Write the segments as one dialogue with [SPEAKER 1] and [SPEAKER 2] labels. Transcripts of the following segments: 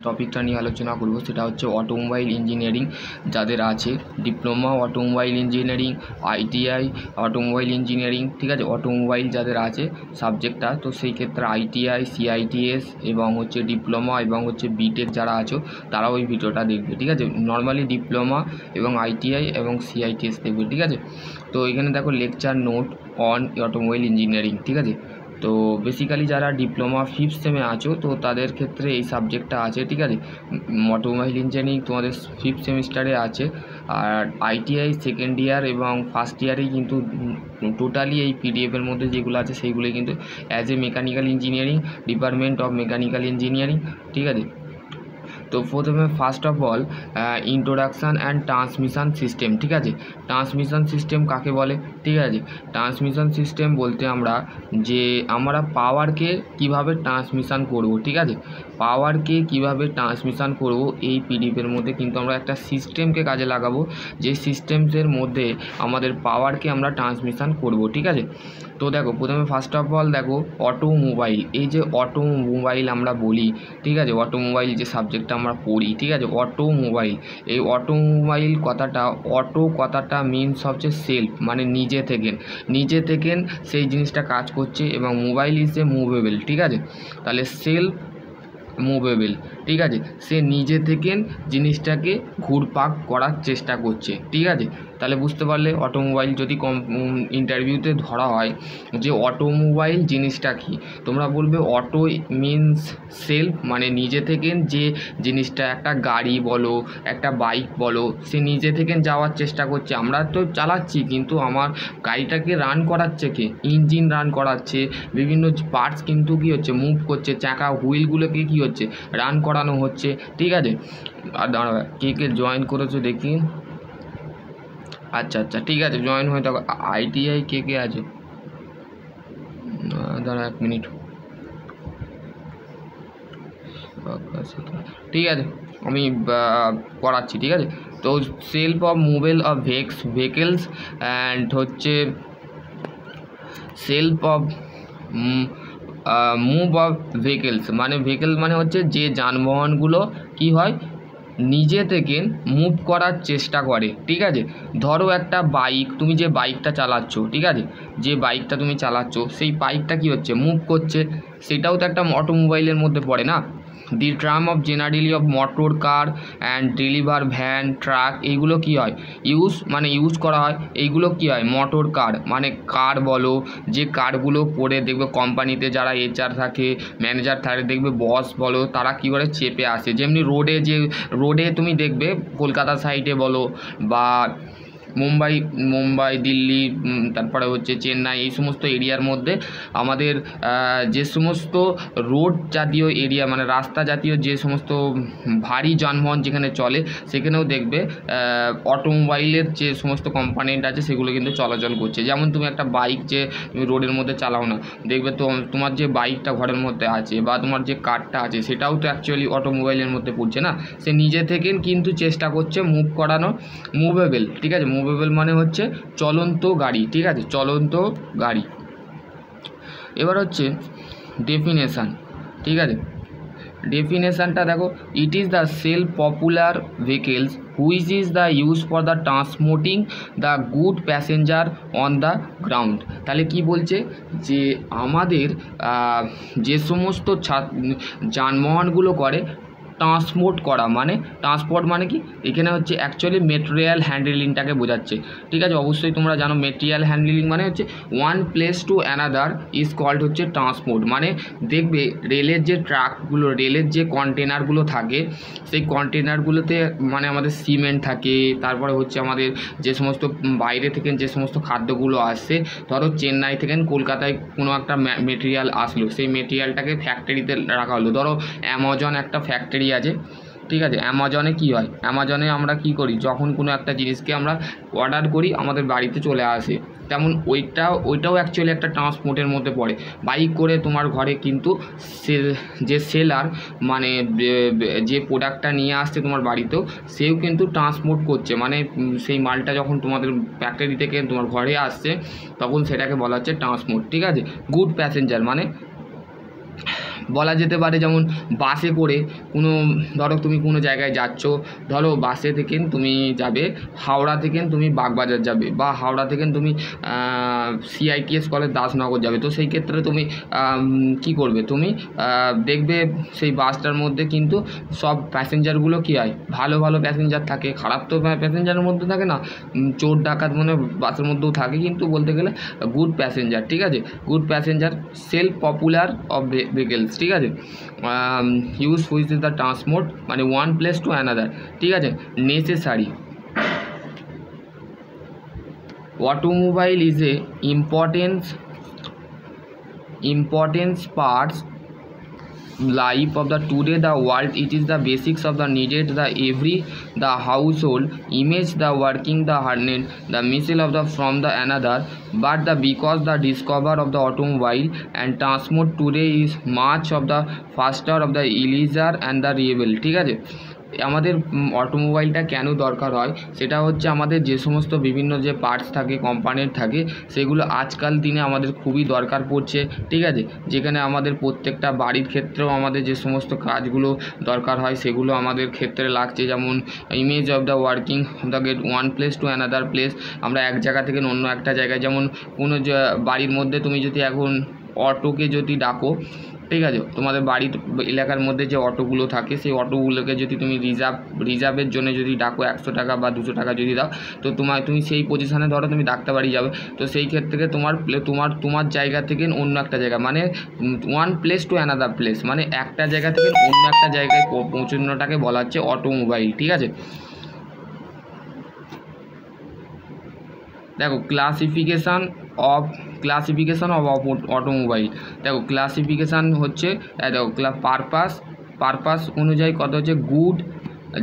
[SPEAKER 1] টপিকটা নিয়ে আলোচনা করব সেটা হচ্ছে অটোমোবাইল ইঞ্জিনিয়ারিং যাদের আছে, diploma automobile engineering, ITI automobile engineering, ঠিক আছে। অটোমোবাইল যাদের আছে সাবজেক্টটা, তো সেই ক্ষেত্রে আইটিআই, সিআইটিএস এবং হচ্ছে ডিপ্লোমা এবং হচ্ছে বিটেক যারা আছো তারাও ওই ভিডিওটা দেখবে, ঠিক আছে। নর্মালি ডিপ্লোমা এবং আইটিআই এবং সিআইটিএস দেখবে, ঠিক আছে। তো এখানে দেখো lecture note on automobile engineering, ঠিক আছে। তো বেসিক্যালি যারা ডিপ্লোমা 5th সেমে আছো তো তাদের ক্ষেত্রে এই সাবজেক্টটা আছে, ঠিক আছে। অটোমোবাইল ইঞ্জিনিয়ারিং তোমাদের 5th সেমিস্টারে আছে, আর আইটিআই সেকেন্ড ইয়ার এবং ফার্স্ট ইয়ারেই কিন্তু টোটালি এই পিডিএফের মধ্যে যেগুলো আছে সেইগুলোই কিন্তু as a mechanical engineering, department of mechanical engineering, ঠিক আছে। তো প্রথমে first of all introduction and transmission system, ঠিক আছে। ট্রান্সমিশন সিস্টেম কাকে বলে, ঠিক আছে। ট্রান্সমিশন সিস্টেম বলতে আমরা পাওয়ারকে কিভাবে ট্রান্সমিশন করব, ঠিক আছে। পাওয়ারকে কিভাবে ট্রান্সমিশন করব এই পিডিএফের মধ্যে কিন্তু আমরা একটা সিস্টেমকে কাজে লাগাবো, যে সিস্টেমসের মধ্যে আমাদের পাওয়ারকে আমরা ট্রান্সমিশন করব, ঠিক আছে। তো দেখো প্রথমে ফার্স্ট অফ অল দেখো অটোমোবাইল, এই যে অটোমোবাইল আমরা বলি, ঠিক আছে। অটোমোবাইল যে সাবজেক্টটা আমরা পড়ি, ঠিক আছে। অটোমোবাইল, এই অটোমোবাইল কথাটা মিনস হচ্ছে সেলফ, মানে নিজে থেকে সেই জিনিসটা কাজ করছে, এবং মোবাইল ইজ এ মুভেবল, ঠিক আছে। তাহলে সেলফ মুভেবল, ঠিক আছে। সে নিজে থেকে জিনিসটাকে ঘুরপাক করার চেষ্টা করছে, ঠিক আছে। তাহলে বুঝতে পারলে অটোমোবাইল যদি ইন্টারভিউতে ধরা হয় যে অটোমোবাইল জিনিসটা কি, তোমরা বলবে অটো মিনস সেলফ, মানে নিজে থেকে যে জিনিসটা, একটা গাড়ি বলো, একটা বাইক বলো, সে নিজে থেকে যাওয়ার চেষ্টা করছে। আমরা তো চালাচ্ছি কিন্তু আমার গাড়িটাকে রান করাচ্ছে কে, ইঞ্জিন রান করাচ্ছে, বিভিন্ন পার্টস কিন্তু কী হচ্ছে মুভ করছে, চাকা হুইলগুলোকে কী হচ্ছে রান করানো হচ্ছে, ঠিক আছে। আর দাঁড়া, কে জয়েন করেছো দেখি। আচ্ছা, ঠিক আছে, জয়েন হয়ে থাকো। আইটিআই কে আছে, দাঁড়া 1 মিনিট, ঠিক আছে, আমি করাচ্ছি, ঠিক আছে। তো self of movable of vehicles and হচ্ছে self of move of vehicles, মানে ভেহিকেল মানে হচ্ছে যে যানবাহনগুলো কি হয় নিজে থেকে মুভ করার চেষ্টা করে, ঠিক আছে। ধরো একটা বাইক, তুমি যে বাইকটা চালাচ্ছ, ঠিক আছে, যে বাইকটা তুমি চালাচ্ছ সেই বাইকটা কি হচ্ছে মুভ করছে, সেটাও তো একটা অটোমোবাইলের মধ্যে পড়ে না। The term of generally of motor car and deliver van, truck, এইগুলো কি হয় ইউজ করা হয়। এইগুলো কি হয় মোটর কার, মানে কার বলো, যে কারগুলো পরে দেখবে কোম্পানিতে যারা HR থাকে, ম্যানেজার থাকে, দেখবে বস বলো, তারা কী করে চেপে আসে। যেমনি রোডে তুমি দেখবে কলকাতা সাইডে বলো বা মুম্বাই, দিল্লি, তারপরে হচ্ছে চেন্নাই, এই সমস্ত এরিয়ার মধ্যে আমাদের যে সমস্ত রোড জাতীয় এরিয়া, মানে রাস্তা জাতীয় যে সমস্ত ভারী যানবাহন যেখানে চলে, সেখানেও দেখবে অটোমোবাইলের যে সমস্ত কম্পোনেন্ট আছে সেগুলো কিন্তু চলাচল করছে। যেমন তুমি একটা বাইক যে রোডের মধ্যে চালাও না, দেখবে তো তোমার যে বাইকটা ঘরের মধ্যে আছে বা তোমার যে কারটা আছে সেটাও তো অ্যাকচুয়ালি অটোমোবাইলের মধ্যে পড়ছে না। সে নিজে থেকে কিন্তু চেষ্টা করছে মুভ করানো, মুভেবল, ঠিক আছে। মুভেবল মানে হচ্ছে চলন্ত গাড়ি, ঠিক আছে, চলন্ত গাড়ি। এবার হচ্ছে ডেফিনেশান, ঠিক আছে। ডেফিনেশানটা দেখো, ইট is the self popular vehicles which is the use for the transporting the good passenger on the ground. তাহলে কি বলছে যে আমাদের যে সমস্ত যানবাহনগুলো করে ট্রান্সপোর্ট মানে কি এখানে হচ্ছে অ্যাকচুয়ালি মেটেরিয়াল হ্যান্ডলিংটাকে বোঝাচ্ছে, ঠিক আছে। অবশ্যই তোমরা জানো মেটেরিয়াল হ্যান্ডলিং মানে হচ্ছে one place to another is called হচ্ছে ট্রান্সপোর্ট। মানে দেখবে রেলের যে ট্রাকগুলো, রেলের যে কন্টেনারগুলো থাকে, সেই কন্টেনারগুলোতে মানে আমাদের সিমেন্ট থাকে, তারপরে হচ্ছে আমাদের যে সমস্ত বাইরে থেকে যে সমস্ত খাদ্যগুলো আসছে, ধরো চেন্নাই থেকে কলকাতায় কোনো একটা মেটেরিয়াল আসলো, সেই মেটেরিয়ালটাকে ফ্যাক্টরিতে রাখা হলো। ধরো অ্যামাজন একটা ফ্যাক্টরি আছে, ঠিক আছে। অ্যামাজনে কি হয়, অ্যামাজনে আমরা কি করি, যখন কোনো একটা জিনিসকে আমরা অর্ডার করি আমাদের বাড়িতে চলে আসে, তেমন ওইটাও অ্যাকচুয়ালি একটা ট্রান্সপোর্টের মধ্যে পড়ে। বাইক করে তোমার ঘরে কিন্তু যে সেলার, মানে যে প্রোডাক্টটা নিয়ে আসছে তোমার বাড়িতেও, সেও কিন্তু ট্রান্সপোর্ট করছে, মানে সেই মালটা যখন তোমাদের ফ্যাক্টরি থেকে তোমার ঘরে আসছে তখন সেটাকে বলা হচ্ছে ট্রান্সপোর্ট, ঠিক আছে। গুড প্যাসেঞ্জার মানে বলা যেতে পারে। যেমন বাসে করে কোনো, ধরো তুমি কোনো জায়গায় যাচ্ছ, ধরো বাসে থেকে তুমি যাবে হাওড়া থেকে তুমি বাগবাজার যাবে, বা হাওড়া থেকে তুমি CITS কলেজ দাসনগর যাবে। তো সেই ক্ষেত্রে তুমি কি করবে, তুমি দেখবে সেই বাসটার মধ্যে কিন্তু সব প্যাসেঞ্জারগুলো কী হয়, ভালো ভালো প্যাসেঞ্জার থাকে, খারাপ তো প্যাসেঞ্জারের মধ্যে থাকে না, চোর ডাকাত মানে বাসের মধ্যেও থাকে, কিন্তু বলতে গেলে গুড প্যাসেঞ্জার, ঠিক আছে, good passenger self popular of vehicles, ঠিক আছে, use which is the transport মানে ওয়ান প্লেস টু অ্যানাদার, ঠিক আছে, necessary. Automobile is a importance parts life of the today the world. It is the basics of the needed the every the household image the working the harness the missile of the from the another, but the because the discover of the automobile and transport today is much of the faster of the easier and the reliable, ঠিক আছে। আমাদের অটোমোবাইলটা কেন দরকার হয়, সেটা হচ্ছে আমাদের যে সমস্ত বিভিন্ন যে পার্টস থাকে কোম্পানির থাকে, সেগুলো আজকাল দিনে আমাদের খুবই দরকার পড়ছে, ঠিক আছে, যেখানে আমাদের প্রত্যেকটা বাড়ির ক্ষেত্রেও আমাদের যে সমস্ত কাজগুলো দরকার হয় সেগুলো আমাদের ক্ষেত্রে লাগছে। যেমন image of the working the get one place to another place, আমরা এক জায়গা থেকে অন্য একটা জায়গায়, যেমন কোনো বাড়ির মধ্যে তুমি যদি এখন অটোকে যদি ডাকো, ঠিক আছে, তোমাদের বাড়ির এলাকার মধ্যে যে অটোগুলো থাকে সেই অটোগুলোকে যদি তুমি রিজার্ভের জন্য যদি ডাকো 100 টাকা বা 200 টাকা যদি দাও, তো তুমি সেই পজিশানে ধরো তুমি ডাকতে বাড়ি যাবে, তো সেই ক্ষেত্রে তোমার জায়গা থেকে অন্য একটা জায়গা মানে one place to another place, মানে একটা জায়গা থেকে অন্য একটা জায়গায় পৌঁছানোটাকে বলা হচ্ছে অটোমোবাইল, ঠিক আছে। দেখো ক্লাসিফিকেশান অফ অটোমোবাইল, দেখো ক্লাসিফিকেশান হচ্ছে, দেখো পারপাস অনুযায়ী কত হচ্ছে গুড,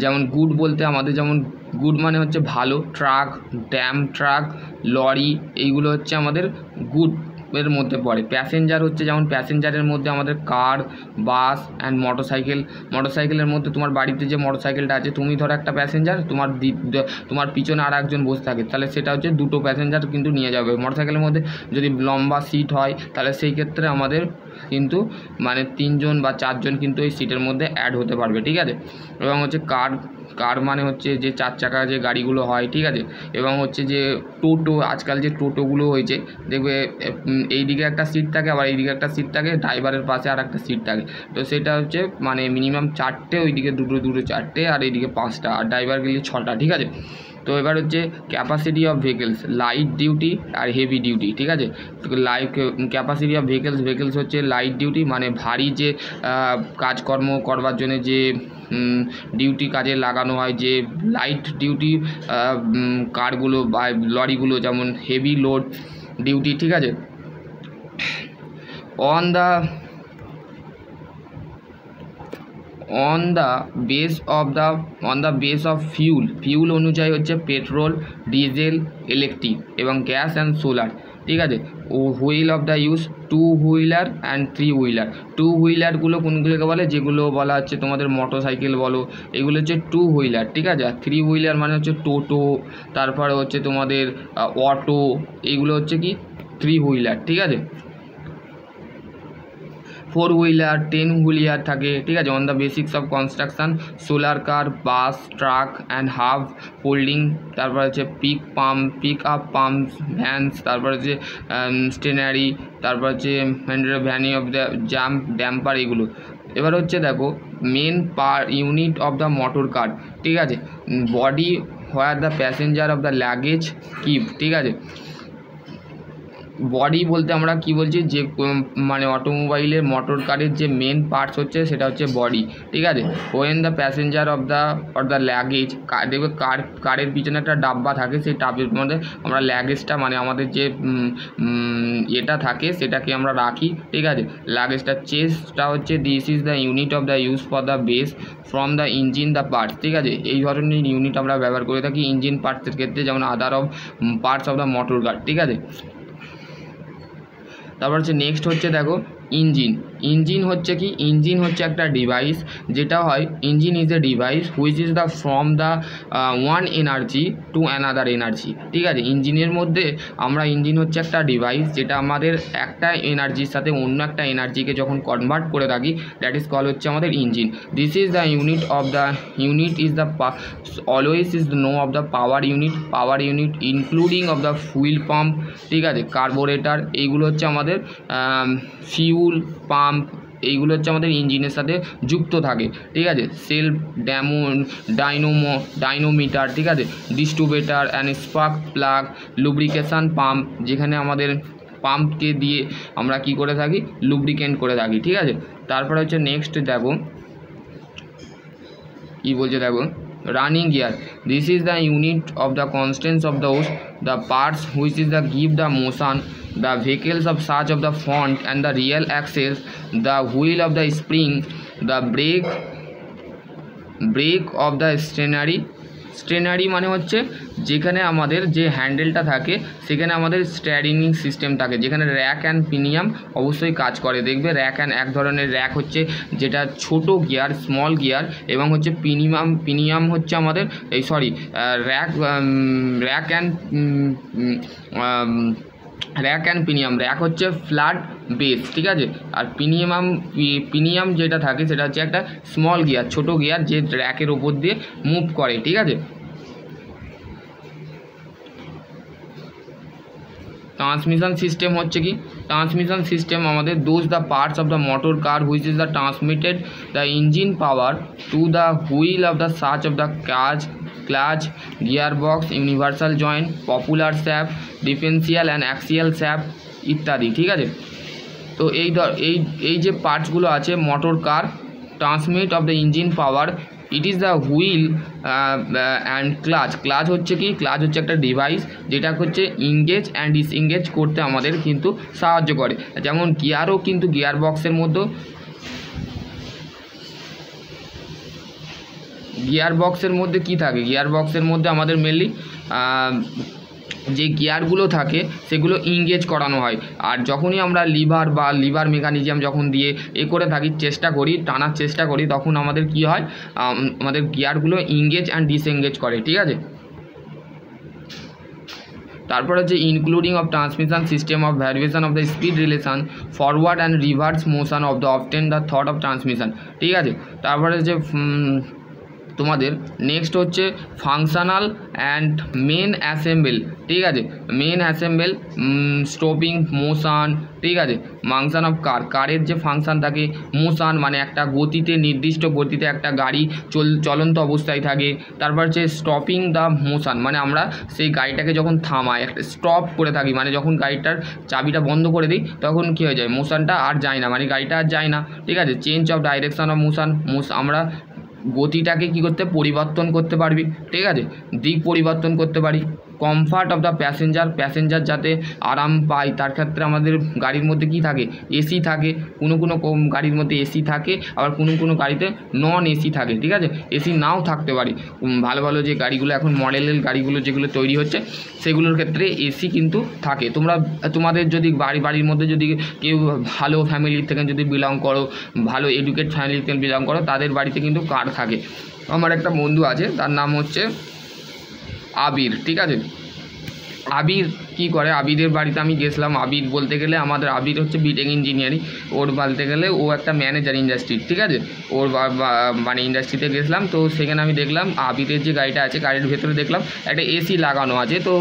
[SPEAKER 1] যেমন গুড বলতে আমাদের যেমন গুড মানে হচ্ছে ভালো, ট্রাক, ড্যাম ট্রাক, লরি, এইগুলো হচ্ছে আমাদের গুড এর মধ্যে পড়ে। প্যাসেঞ্জার হচ্ছে যেমন প্যাসেঞ্জারের মধ্যে আমাদের কার, বাস অ্যান্ড মোটরসাইকেলের মধ্যে তোমার বাড়িতে যে মোটরসাইকেলটা আছে, তুমি ধরো একটা প্যাসেঞ্জার, তোমার পিছনে আর একজন বসে থাকে, তাহলে সেটা হচ্ছে দুটো প্যাসেঞ্জার কিন্তু নিয়ে যাবে। মোটরসাইকেলের মধ্যে যদি লম্বা সিট হয় তাহলে সেই ক্ষেত্রে আমাদের কিন্তু মানে 3 জন বা 4 জন কিন্তু এই সিটের মধ্যে অ্যাড হতে পারবে, ঠিক আছে। এবং হচ্ছে কার মানে হচ্ছে যে 4 চাকা যে গাড়িগুলো হয়, ঠিক আছে। এবং হচ্ছে যে টোটো, আজকাল যে টোটোগুলো হয়েছে দেখবে এইদিকে একটা সিট থাকে, আবার এইদিকে একটা সিট থাকে, ড্রাইভারের পাশে আর একটা সিট থাকে, তো সেটা হচ্ছে মানে মিনিমাম 4টে, ওইদিকে দুটো 4টে, আর এইদিকে 5টা, আর ড্রাইভার গেলে 6টা, ঠিক আছে। তো এবার হচ্ছে capacity of vehicles, light duty আর হেভি ডিউটি, ঠিক আছে। ক্যাপাসিটি অফ ভেহিকেলস হচ্ছে লাইট ডিউটি মানে ভারী যে কাজকর্ম করবার জন্য যে ডিউটি কাজে লাগানো হয়, যে লাইট ডিউটি কারগুলো বা লরিগুলো, যেমন হেভি লোড ডিউটি, ঠিক আছে। On the base of fuel অনুযায়ী হচ্ছে পেট্রোল, ডিজেল, ইলেকট্রিক এবং গ্যাস অ্যান্ড সোলার, ঠিক আছে। ও wheel of the use 2 wheeler and 3 wheeler. 2 হুইলারগুলো কোনগুলোকে বলে, যেগুলো বলা হচ্ছে তোমাদের মোটরসাইকেল বলো, এগুলো হচ্ছে 2 হুইলার, ঠিক আছে। আর 3 হুইলার মানে হচ্ছে টোটো, তারপরে হচ্ছে তোমাদের অটো, এইগুলো হচ্ছে কি 3 হুইলার, ঠিক আছে। 4 হুইলার, 10 হুইলার থাকে, ঠিক আছে। On the basics of construction, solar car, bus, truck and half folding, তারপর হচ্ছে পিক আপ পাম্প, ভ্যানস, তারপর হচ্ছে স্টেনারি, তারপর হচ্ছে ভ্যানি অফ দ্য ড্যাম্পার, এগুলো। এবার হচ্ছে দেখো main unit of the motor car, ঠিক আছে। Body where the passenger of the luggage keep, ঠিক আছে। বডি বলতে আমরা কি বলছি, যে মানে অটোমোবাইলের মোটর কারের যে মেন পার্টস হচ্ছে সেটা হচ্ছে বডি, ঠিক আছে। When the passenger of the luggage, দেখবে কারের পিছনে একটা ডাব্বা থাকে, সেই ডাব্বার মধ্যে আমরা লাগেজটা মানে আমাদের যে এটা থাকে সেটাকে আমরা রাখি, ঠিক আছে। লাগেজটা চেস্টটা হচ্ছে this is the unit of the use for the base form the engine the parts, ঠিক আছে। এই ধরনের ইউনিট আমরা ব্যবহার করে থাকি ইঞ্জিন পার্টসের ক্ষেত্রে, যেমন other of parts of the motor car, ঠিক আছে। তারপর হচ্ছে নেক্সট হচ্ছে দেখো ইঞ্জিন হচ্ছে কি, ইঞ্জিন হচ্ছে একটা ডিভাইস, যেটা হয় engine is a device which is the from the one energy to another energy. ঠিক আছে, ইঞ্জিনের মধ্যে ইঞ্জিন হচ্ছে একটা ডিভাইস যেটা আমাদের একটা এনার্জির সাথে অন্য একটা এনার্জিকে যখন কনভার্ট করে থাকি, দ্যাট ইজ কল হচ্ছে আমাদের engine. This is the unit is the always is no of the power unit including of the fuel pump. ঠিক আছে, কার্বোরেটার, এইগুলো হচ্ছে আমাদের ফিউল পাম্প, এইগুলো হচ্ছে আমাদের ইঞ্জিনের সাথে যুক্ত থাকে। ঠিক আছে, সেলফ ডাইনোমিটার, ঠিক আছে, distributor and spark plug, lubrication pump, যেখানে আমাদের পাম্পকে দিয়ে আমরা কি করে থাকি, লুব্রিকেন্ট করে থাকি। ঠিক আছে, তারপরে হচ্ছে নেক্সট দেখো কি বলছে, দেখো running gear, this is the unit of the constants of the parts which is the give the motion, the vehicles of such of the front and the real axles, the wheel of the spring, the brake of the stationery মানে হচ্ছে যেখানে আমাদের যে হ্যান্ডেলটা থাকে সেখানে আমাদের steering system থাকে, যেখানে র্যাক অ্যান্ড পিনিয়াম অবশ্যই কাজ করে। দেখবে এক ধরনের র্যাক হচ্ছে যেটা ছোট গিয়ার, স্মল গিয়ার, এবং হচ্ছে পিনিয়াম হচ্ছে আমাদের র্যাক অ্যান্ড পিনিয়াম। র্যাক হচ্ছে ফ্ল্যাট বেস, ঠিক আছে, আর পিনিয়াম যেটা থাকে সেটা হচ্ছে একটা স্মল গিয়ার, ছোট গিয়ার, যে র্যাকের ওপর দিয়ে মুভ করে। ঠিক আছে, ট্রান্সমিশন সিস্টেম হচ্ছে কি, ট্রান্সমিশন সিস্টেম আমাদের those the parts of the motor car which is the transmitted the engine power to the wheel of the such of the clutch, gearbox, universal joint, popular shaft, differential and axial shaft ইত্যাদি। ঠিক আছে, তো এই যে পার্টসগুলো আছে, motor car transmit of the engine power, it is the wheel and clutch হচ্ছে কি, ক্লাচ হচ্ছে একটা ডিভাইস যেটা হচ্ছে ইংগেজ অ্যান্ড ডিসএঙ্গেজ করতে আমাদের কিন্তু সাহায্য করে। যেমন গিয়ারও কিন্তু গিয়ারবক্সের মধ্যে কি থাকে, গিয়ারবক্সের মধ্যে আমাদের মেনলি যে গিয়ারগুলো থাকে সেগুলো ইংগেজ করানো হয়। আর যখনই আমরা লিভার মেকানিজম যখন দিয়ে করে থাকি, টানার চেষ্টা করি, তখন আমাদের কি হয়, আমাদের গিয়ারগুলো ইংগেজ অ্যান্ড ডিসএঙ্গেজ করে। ঠিক আছে, তারপর হচ্ছে including of transmission system of variation of the speed relation, forward and reverse motion of the often the thought of transmission. ঠিক আছে, তারপরে হচ্ছে তোমাদের নেক্সট হচ্ছে ফাংশনাল অ্যান্ড মেন অ্যাসেম্বল। ঠিক আছে, মেন অ্যাসেম্বল, স্টপিং মোশন। ঠিক আছে, ফাংশন অফ কারের যে ফাংশান থাকে, মোশন মানে একটা গতিতে, নির্দিষ্ট গতিতে একটা গাড়ি চলন্ত অবস্থায় থাকে। তারপর হচ্ছে স্টপিং দ্য মোশন, মানে আমরা সেই গাড়িটাকে যখন থামাই, একটা স্টপ করে থাকি, মানে যখন গাড়িটার চাবিটা বন্ধ করে দিই তখন কী হয়ে যায়, মোশনটা আর যায় না, মানে গাড়িটা আর যায় না। ঠিক আছে, change of direction of motion, আমরা গতিটাকে কী করতে, পরিবর্তন করতে পারবি। ঠিক আছে, দিক পরিবর্তন করতে পারি। কমফর্ট অফ দ্য প্যাসেঞ্জার যাতে আরাম পায়, তার ক্ষেত্রে আমাদের গাড়ির মধ্যে কি থাকে, এসি থাকে। কোনো গাড়ির মধ্যে এসি থাকে, আবার কোনো গাড়িতে নন এসি থাকে। ঠিক আছে, এসি নাও থাকতে পারে। ভালো যে গাড়িগুলো এখন মডেলের গাড়িগুলো যেগুলো তৈরি হচ্ছে সেগুলোর ক্ষেত্রে এসি কিন্তু থাকে। তোমাদের যদি বাড়ির মধ্যে যদি কেউ ভালো ফ্যামিলি থেকে যদি বিলং করো, ভালো এডুকেট ফ্যামিলি থেকে বিলং করো, তাদের বাড়িতে কিন্তু কার থাকে। আমার একটা বন্ধু আছে, তার নাম হচ্ছে আবির। ঠিক আছে, আবির কি করে, আবিরের বাড়িতে আমি গেছিলাম। আবির বলতে গেলে আমাদের আবির হচ্ছে বিটেক ইঞ্জিনিয়ারিং, ওর বলতে গেলে ও একটা ম্যানেজার ইন্ডাস্ট্রির। ঠিক আছে, ওর মানে ইন্ডাস্ট্রিতে গেছিলাম, তো সেখানে আমি দেখলাম আবিরের যে গাড়িটা আছে, গাড়ির ভেতরে দেখলাম একটা এসি লাগানো আছে। তো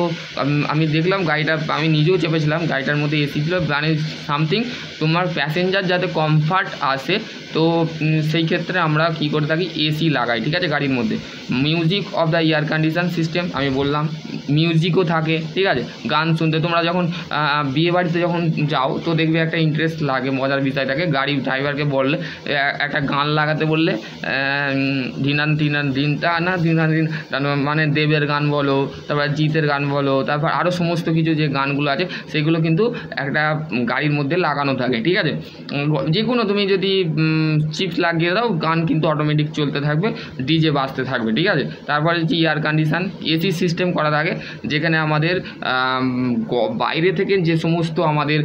[SPEAKER 1] আমি দেখলাম গাড়িটা, আমি নিজেও চেপেছিলাম, গাড়িটার মধ্যে এসি ছিল, মানে সামথিং তোমার প্যাসেঞ্জার যাতে কমফর্ট আসে, তো সেই ক্ষেত্রে আমরা কি করে থাকি, এসি লাগাই। ঠিক আছে, গাড়ির মধ্যে music of the air condition system, আমি বললাম মিউজিকও থাকে। ঠিক আছে, গান শুনতে, তোমরা যখন বিয়ে বাড়িতে যখন যাও তো দেখবে একটা ইন্টারেস্ট লাগে, মজার বিষয় থাকে। গাড়ি ড্রাইভারকে বললে একটা গান লাগাতে বললে, মানে দেবের গান বলো, তারপর জিতের গান বলো, তারপর আরও সমস্ত কিছু যে গানগুলো আছে সেগুলো কিন্তু একটা গাড়ির মধ্যে লাগানো থাকে। ঠিক আছে, যে কোনো তুমি যদি চিপস লাগিয়ে দাও, গান কিন্তু অটোমেটিক চলতে থাকবে, ডিজে বাজতে থাকবে। ঠিক আছে, তারপরে যে এয়ার কন্ডিশন, এসি সিস্টেম করা থাকে, যেখানে আমাদের বাইরে থেকে যে সমস্ত আমাদের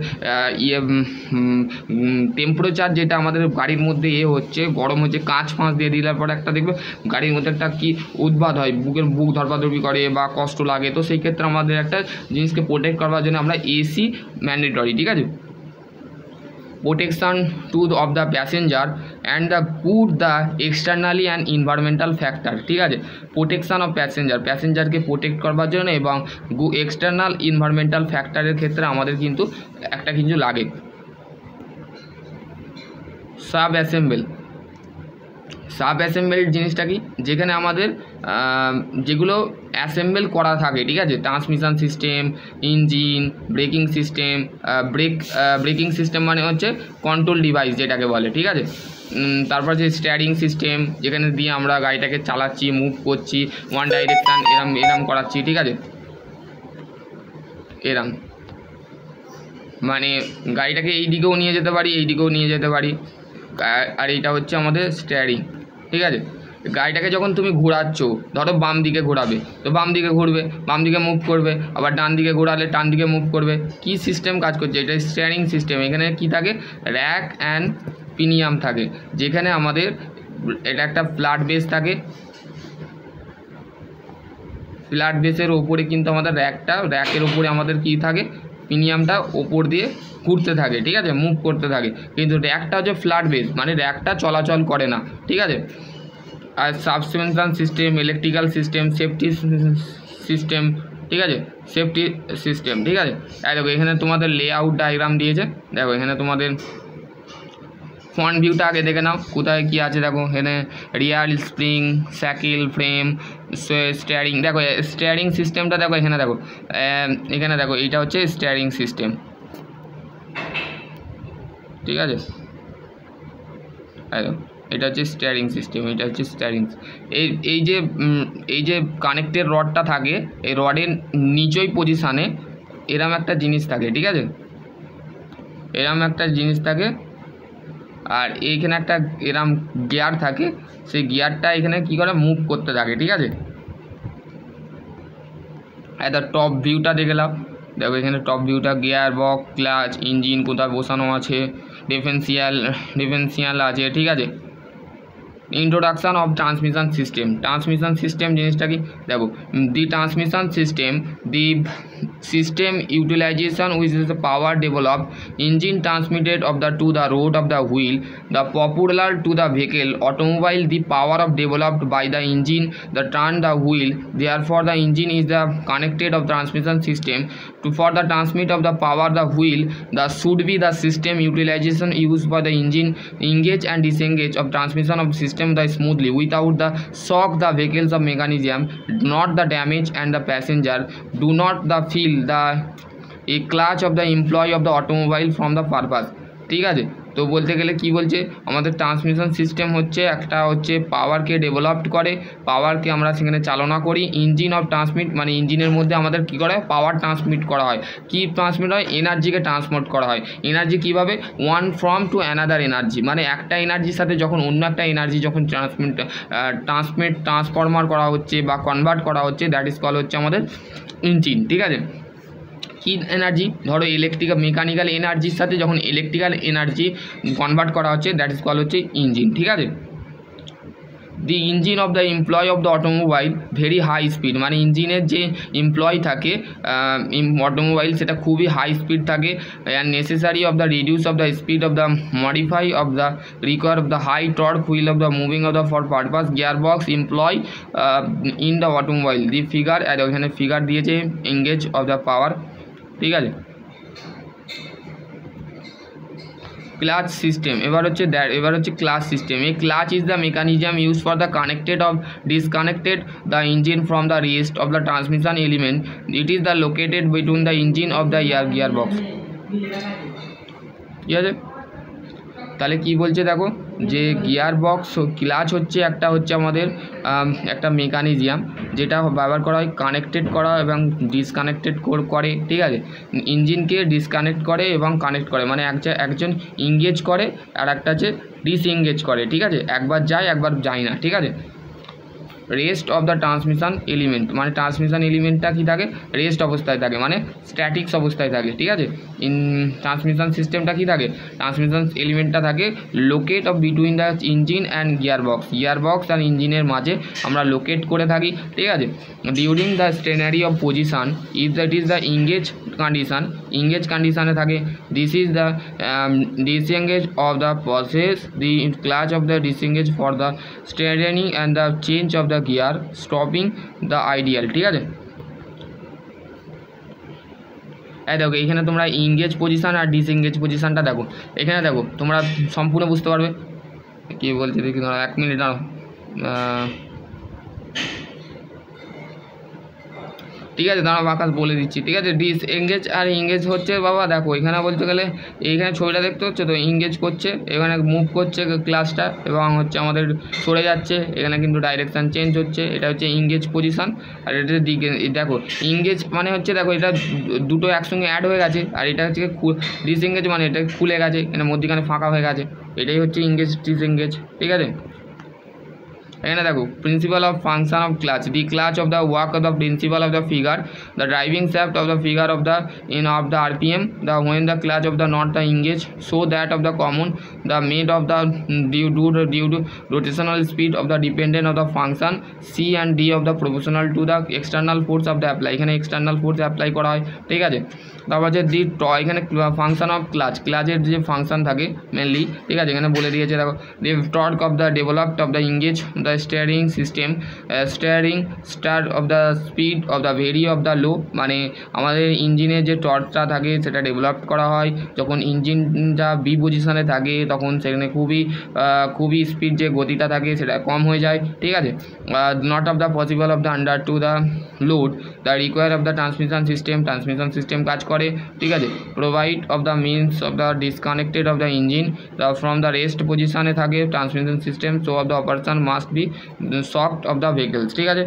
[SPEAKER 1] টেম্পারেচার যেটা আমাদের গাড়ির মধ্যে হচ্ছে গরম হচ্ছে, কাঁচ ফাঁচ দিয়ে দিলার পর একটা দেখবে গাড়ির মধ্যে একটা কি উদ্বাদ হয়, বুক ধরপাধরপি করে বা কষ্ট লাগে। তো সেই ক্ষেত্রে আমাদের একটা জিনিসকে প্রোটেক্ট করবার জন্য আমরা এসি ম্যান্ডেটরি, ঠিক আছে। Protection to of the passenger and the good the externally and environmental factor, ঠিক আছে। প্রোটেকশান অফ প্যাসেঞ্জারকে প্রোটেক্ট করবার জন্য এবং এক্সটার্নাল ইনভারমেন্টাল ফ্যাক্টরের ক্ষেত্রে আমাদের কিন্তু একটা কিছু লাগে। সাব অ্যাসেম্বল জিনিসটা কি, যেখানে আমাদের যেগুলো অ্যাসেম্বল করা থাকে, ঠিক আছে। Transmission system, engine, braking system মানে হচ্ছে কন্ট্রোল ডিভাইস যেটাকে বলে, ঠিক আছে। তারপর যে স্টিয়ারিং সিস্টেম, যেখানে দিয়ে আমরা গাড়িটাকে চালাচ্ছি, মুভ করছি, ওয়ান ডাইরেকশান এরম করাচ্ছি, ঠিক আছে। এরম মানে গাড়িটাকে এই দিকেও নিয়ে যেতে পারি, এই দিকেও নিয়ে যেতে পারি। আর এইটা হচ্ছে আমাদের স্টিয়ারিং, ঠিক আছে। গাড়িটাকে যখন তুমি ঘোরাচ্ছ, ধরো বাম দিকে ঘোরাবে তো বাম দিকে ঘুরবে, বাম দিকে মুভ করবে, আবার ডান দিকে ঘোরালে ডান দিকে মুভ করবে। কি সিস্টেম কাজ করছে, এটা স্টিয়ারিং সিস্টেম। এখানে কি থাকে, র্যাক অ্যান্ড পিনিয়াম থাকে, যেখানে আমাদের এটা একটা ফ্ল্যাট বেস থাকে। ফ্ল্যাট বেসের ওপরে কিন্তু আমাদের র্যাকের ওপরে আমাদের কি থাকে, পিনিয়ামটা ওপর দিয়ে ঘুরতে থাকে, ঠিক আছে, মুভ করতে থাকে। কিন্তু র্যাকটা হচ্ছে ফ্ল্যাট বেস, মানে র্যাকটা চলাচল করে না, ঠিক আছে। আর suspension system, electrical system, safety system, ঠিক আছে, সেফটি সিস্টেম, ঠিক আছে। দেখো এখানে তোমাদের লেআউট ডায়াগ্রাম দিয়েছে। দেখো এখানে তোমাদের ফ্রন্ট ভিউটা আগে দেখে নাও, কোথায় কি আছে। দেখো এখানে রিয়ার স্প্রিং, সাইকেল ফ্রেম, স্টিয়ারিং। দেখো স্টিয়ারিং সিস্টেমটা দেখো, এখানে দেখো, এইটা হচ্ছে স্টিয়ারিং সিস্টেম, ঠিক আছে। এটা হচ্ছে স্টিয়ারিং সিস্টেম, এটা হচ্ছে স্টিয়ারিং। এই যে কানেক্টের রডটা থাকে, এই রডের নিচই পজিশানে এরম একটা জিনিস থাকে, ঠিক আছে, এরম একটা জিনিস থাকে। আর এইখানে একটা এরম গিয়ার থাকে, সেই গিয়ারটা এখানে কি করে মুভ করতে থাকে, ঠিক আছে। এটা টপ ভিউটা দেখে নাও। দেখো এখানে টপ ভিউটা, গিয়ার বক্স, ক্লাচ, ইঞ্জিন কোথায় বসানো আছে, ডিফারেন্সিয়াল আছে, ঠিক আছে। इंट्रोडक्शन ऑफ ट्रांसमिशन सिस्टम जिनिसटा कि देखो the transmission system utilization which is the power developed engine transmitted of the to the road of the wheel the popular to the vehicle automobile the power of developed by the engine the turn the wheel therefore the engine is the connected of transmission system to for the transmit of the power the wheel the should be the system utilization used by the engine engage and disengage of transmission of system the smoothly without the shock the vehicles of mechanism not the damage and the passenger do not the feel the a clutch of the employee of the automobile from the purpose ঠিক আছে। তো বলতে গেলে কি বলছে আমাদের transmission system হচ্ছে একটা হচ্ছে পাওয়ারকে ডেভেলপড করে, পাওয়ারকে আমরা সেখানে চালনা করি। ইঞ্জিন অফ ট্রান্সমিট মানে ইঞ্জিনের মধ্যে আমাদের কি করা হয় পাওয়ার ট্রান্সমিট করা হয়। কি ট্রান্সমিট হয় এনার্জিকে ট্রান্সমিট করা হয়। এনার্জি কিভাবে one from to another energy মানে একটা এনার্জির সাথে যখন অন্য একটা এনার্জি যখন ট্রান্সফরমার করা হচ্ছে বা কনভার্ট করা হচ্ছে দ্যাট ইজ কল হচ্ছে আমাদের ইঞ্জিন। ঠিক আছে কি এনার্জি ধরো ইলেকট্রিক্যাল মেকানিক্যাল এনার্জির সাথে যখন ইলেকট্রিক্যাল এনার্জি কনভার্ট করা হচ্ছে দ্যাট ইজ কল হচ্ছে ইঞ্জিন। ঠিক আছে the engine of the employ of the automobile very high speed মানে ইঞ্জিনের যে এমপ্লয় থাকে অটোমোবাইল সেটা খুবই হাই স্পিড থাকে and necessary of the reduce of the speed of the modify of the require of the high torque wheel of the moving of the for purpose gear box employ in the automobile the figure আর ওখানে figure দিয়েছে engage of the পাওয়ার। ঠিক আছে clutch system এবার হচ্ছে clutch system. এই clutch is the mechanism use for the connected of disconnected the engine from the rest of the transmission element it is the located between the engine of the gear box. ঠিক আছে তাহলে কি বলছে দেখো যে gear box clutch হচ্ছে একটা হচ্ছে আমাদের একটা মেকানিজম যেটা ব্যবহার করা হয় কানেক্টেড করা এবং ডিসকানেক্টেড করে। ঠিক আছে ইঞ্জিনকে ডিসকানেক্ট করে এবং কানেক্ট করে মানে একজন ইংগেজ করে আর একটা হচ্ছে ডিসএঙ্গেজ করে। ঠিক আছে একবার যায় একবার যায় না। ঠিক আছে rest of the transmission element, মানে ট্রান্সমিশন এলিমেন্টটা কী থাকে, রেস্ট অবস্থায় থাকে, মানে স্ট্যাটিক্স অবস্থায় থাকে, ঠিক আছে। ট্রান্সমিশন সিস্টেমটা কী থাকে, ট্রান্সমিশন এলিমেন্টটা থাকে locate of between the engine and gearbox আর ইঞ্জিনের মাঝে আমরা লোকেট করে থাকি, ঠিক আছে। During the stationary of position if that is the engage কন্ডিশনে থাকে, this is the disengage of the process, the clutch of the disengage for the steering and the change of the gear, stopping the ideal, ঠিক আছে। দেখো এখানে তোমরা engage position আর ডিসএঙ্গেজ পজিশানটা দেখো, এখানে দেখো তোমরা সম্পূর্ণ বুঝতে পারবে কী বলছে, দেখি দাঁড়াও 1 মিনিট দাঁড়াও। ঠিক আছে দাঁড়াও আকাশ বলে দিচ্ছি, ঠিক আছে। ডিসএঙ্গেজ আর ইংগেজ হচ্ছে বাবা, দেখো এখানে বলতে গেলে এইখানে ছবিটা দেখতে হচ্ছে তো, ইংগেজ করছে, এখানে মুভ করছে ক্লাসটা এবং হচ্ছে আমাদের সরে যাচ্ছে, এখানে কিন্তু ডাইরেকশান চেঞ্জ হচ্ছে, এটা হচ্ছে ইংগেজ পজিশান। আর এটা দিকে দেখো ইংগেজ মানে হচ্ছে দেখো এটা দুটো একসঙ্গে অ্যাড হয়ে গেছে, আর এটা হচ্ছে ডিসএঙ্গেজ মানে এটা খুলে গেছে, এখানে মধ্যখানে ফাঁকা হয়ে গেছে, এটাই হচ্ছে ইংগেজ ডিসএঙ্গেজ, ঠিক আছে। এখানে দেখো principle of function of clutch, the clutch of the work of the principle of the figure, the driving shaft of the figure of the of the RPM, the when the clutch of the not the engage, so that of the common the made of the due to rotational speed of the dependent of the function C and D of the proportional to the external force of the apply, এখানে external force apply করা হয়, ঠিক আছে। তারপর হচ্ছে দি এখানে function of ক্লাচের যে function থাকে মেনলি, ঠিক আছে, এখানে বলে দিয়েছে দেখো the torque of the developed of the engage the steering system, start of the speed of the very of the low, মানে আমাদের ইঞ্জিনের যে টর্কটা থাকে সেটা ডেভেলপ করা হয় যখন ইঞ্জিনটা বি পজিশনে থাকে, তখন সেখানে খুবই স্পিড যে গতিটা থাকে সেটা কম হয়ে যায়, ঠিক আছে। Not of the possible of the under to the load the require of the transmission system কাজ করে, ঠিক আছে। Provide of the means of the disconnected of the engine from the rest পজিশনে থাকে transmission system, so of the operation must be soft of the vehicles, ঠিক আছে।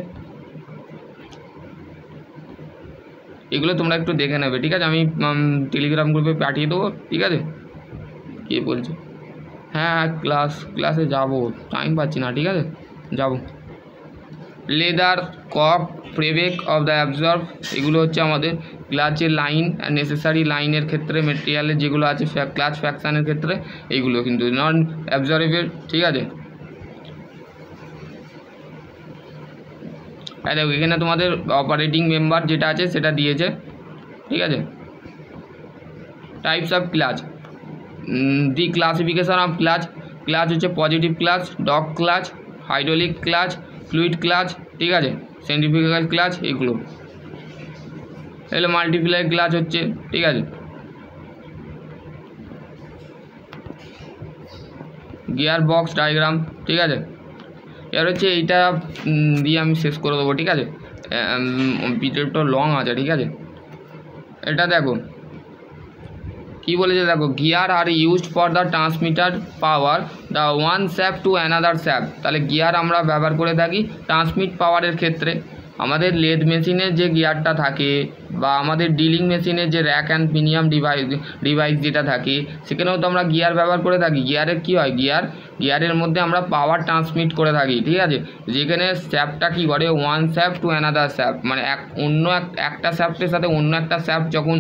[SPEAKER 1] এগুলো তোমরা একটু দেখে নেবে, ঠিক আছে, আমি টেলিগ্রাম গ্রুপে পাঠিয়ে দেবো, ঠিক আছে। কে বলছে, হ্যাঁ ক্লাসে যাবো, টাইম পাচ্ছি না, ঠিক আছে যাবো। লেদার কক প্রেবেক অফ দ্য অ্যাবজর্ব, এগুলো হচ্ছে আমাদের ক্লাচের লাইন আর নেসেসারি লাইনের ক্ষেত্রে মেটেরিয়ালের যেগুলো আছে ক্লাচ ফ্যাকশানের ক্ষেত্রে এইগুলো কিন্তু নন অ্যাবজর্বেবল, ঠিক আছে। দেখো এখানে তোমাদের অপারেটিং মেম্বার যেটা আছে সেটা দিয়েছে, ঠিক আছে। Types of clutch, the classification of clutch হচ্ছে positive clutch, dog clutch, hydraulic clutch, fluid clutch, ঠিক আছে, সেন্ট্রিফিউগাল ক্লাচ, এগুলো মাল্টিপ্লাই ক্লাচ হচ্ছে, ঠিক আছে। গিয়ার বক্স ডায়াগ্রাম, ঠিক আছে। এবার হচ্ছে এইটা দিয়ে আমি শেষ করে দেবো, ঠিক আছে, ভিডিওটা লং আছে, ঠিক আছে। এটা দেখো কী বলেছে, দেখো gear are used for the transmitter power the one shaft to another shaft, তাহলে গিয়ার আমরা ব্যবহার করে থাকি ট্রান্সমিট পাওয়ারের ক্ষেত্রে। আমাদের লেদ মেশিনের যে গিয়ারটা থাকে বা আমাদের ডিলিং মেশিনের যে র্যাক অ্যান্ড পিনিয়াম ডিভাইস যেটা থাকে সেখানেও তো আমরা গিয়ার ব্যবহার করে থাকি। গিয়ারের কী হয়, গিয়ারের মধ্যে আমরা পাওয়ার ট্রান্সমিট করে থাকি, ঠিক আছে, যেখানে শ্যাফটটা কী করে one shaft to another shaft, মানে একটা শ্যাফটের সাথে অন্য একটা শ্যাফট যখন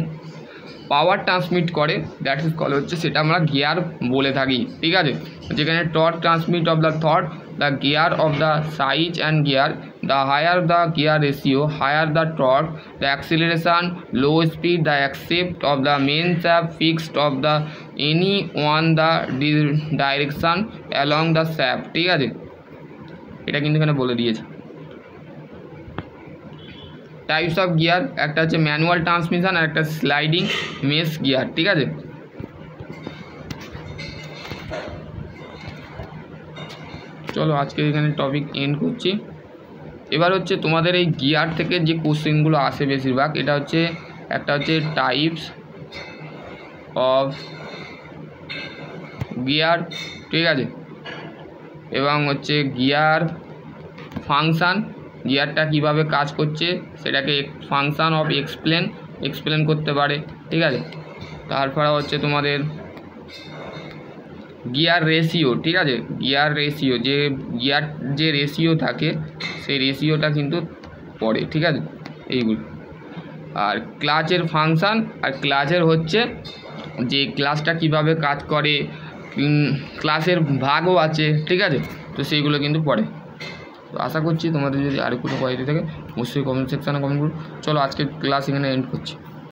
[SPEAKER 1] পাওয়ার ট্রান্সমিট করে দ্যাট ইজ কল হচ্ছে সেটা আমরা গিয়ার বলে থাকি, ঠিক আছে। যেখানে torque transmit of the thought the gear of the size and gear, the higher the gear ratio, higher the torque, the acceleration, low speed, the accept of the main shaft fixed of the any one the direction along the shaft, ঠিক আছে, এটা কিন্তু এখানে বলে দিয়েছে। Types of gear, একটা হচ্ছে manual transmission আর একটা স্লাইডিং মেশ গিয়ার, ঠিক আছে। চলো আজকে এখানে টপিক এন্ড করছি। এবার হচ্ছে তোমাদের এই গিয়ার থেকে যে কোশ্চেনগুলো আসে বেশিরভাগ, এটা হচ্ছে একটা হচ্ছে টাইপস অফ গিয়ার, ঠিক আছে, এবং হচ্ছে গিয়ার ফাংশান, গিয়ারটা কিভাবে কাজ করছে সেটাকে ফাংশান অফ এক্সপ্লেন করতে পারে, ঠিক আছে। তারপরে হচ্ছে তোমাদের গিয়ার রেশিও, ঠিক আছে, গিয়ার রেশিও, যে গিয়ার যে রেশিও থাকে সেই রেশিওটা কিন্তু পড়ে, ঠিক আছে, এইগুলো। আর ক্লাচের ফাংশান, আর ক্লাচের হচ্ছে যে ক্লাচটা কিভাবে কাজ করে, ক্লাসের ভাগও আছে, ঠিক আছে, তো সেইগুলো কিন্তু পড়ে। তো আশা করছি তোমাদের যদি আর কোনো কোয়ারিটি থাকে অবশ্যই কমেন্ট সেকশানে কমেন্ট করুন। চলো আজকে ক্লাস এখানে এন্ড করছি।